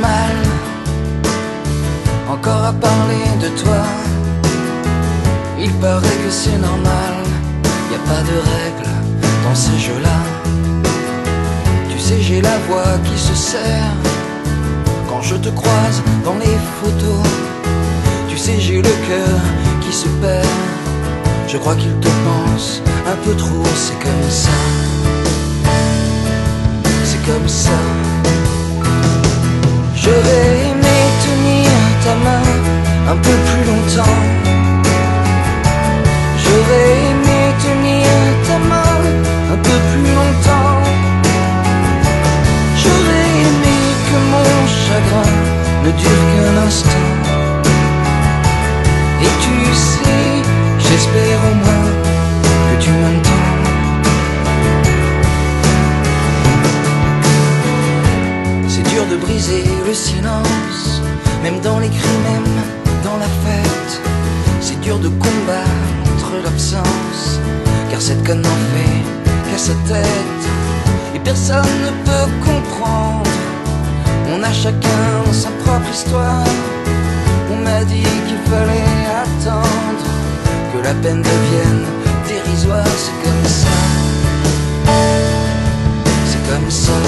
mal encore à parler de toi. Il paraît que c'est normal, y a pas de règles dans ces jeux-là. Tu sais, j'ai la voix qui se serre quand je te croise dans les photos. Tu sais, j'ai le cœur qui se perd. Je crois qu'il te pense un peu trop, c'est comme ça. C'est comme ça. J'aurais aimé tenir ta main un peu plus longtemps. J'aurais aimé tenir ta main un peu plus longtemps. J'aurais aimé que mon chagrin ne dure qu'un instant. Et tu sais, j'espère au moins que tu m'entends. C'est dur de briser le silence, même dans les cris, même dans la fête. C'est dur de combattre l'absence, car cette conne n'en fait qu'à sa tête. Et personne ne peut comprendre, on a chacun sa propre histoire. On m'a dit qu'il fallait attendre que la peine devienne dérisoire. C'est comme ça. C'est comme ça.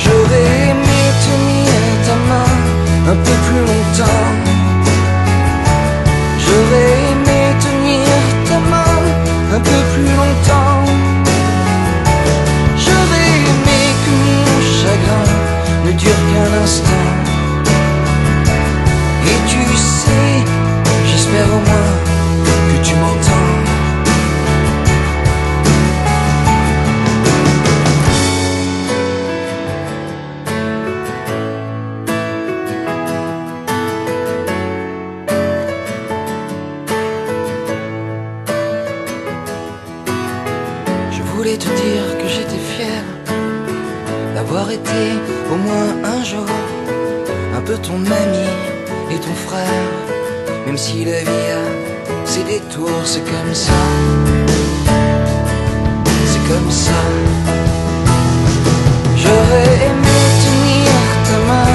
J'aurais aimé tenir ta main un peu plus longtemps. J'aurais aimé tenir ta main un peu plus longtemps. J'aurais aimé que mon chagrin ne dure qu'un instant. Et tu sais, j'espère au moins que tu m'entends. Je voulais te dire que j'étais fier d'avoir été au moins un jour un peu ton ami et ton frère. Même si la vie a ses détours, c'est comme ça. C'est comme ça. J'aurais aimé tenir ta main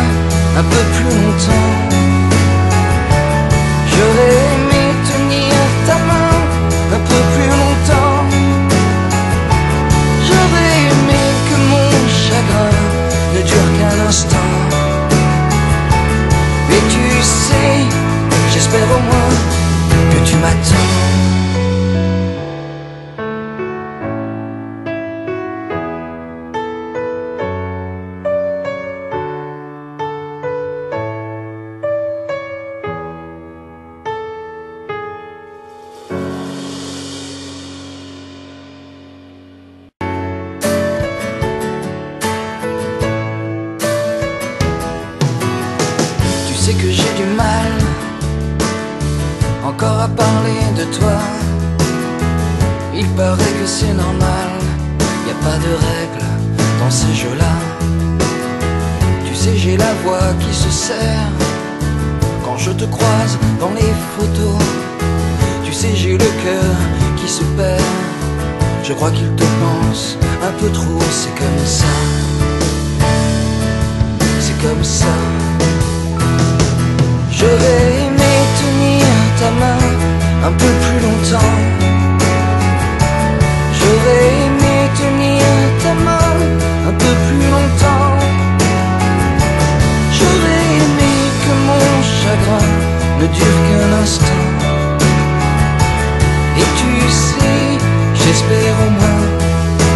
un peu plus longtemps. J'aurais aimé tenir ta main un peu plus longtemps. J'aurais aimé que mon chagrin ne dure qu'un instant. Et tu sais, j'espère au moins que tu m'attends. Tu sais que j'ai du mal encore à parler de toi. Il paraît que c'est normal, y a pas de règles dans ces jeux-là. Tu sais, j'ai la voix qui se serre quand je te croise dans les photos. Tu sais, j'ai le cœur qui se perd. Je crois qu'il te pense un peu trop, c'est comme ça. C'est comme ça. J'aurais aimé tenir ta main un peu plus longtemps. J'aurais aimé tenir ta main un peu plus longtemps. J'aurais aimé que mon chagrin ne dure qu'un instant. Et tu sais, j'espère au moins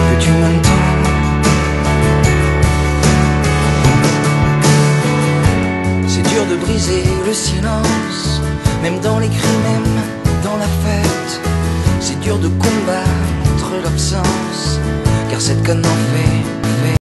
que tu m'entends. C'est dur de briser le silence, même dans les cris, même dans la fête. C'est dur de combattre l'absence, car cette conne n'en fait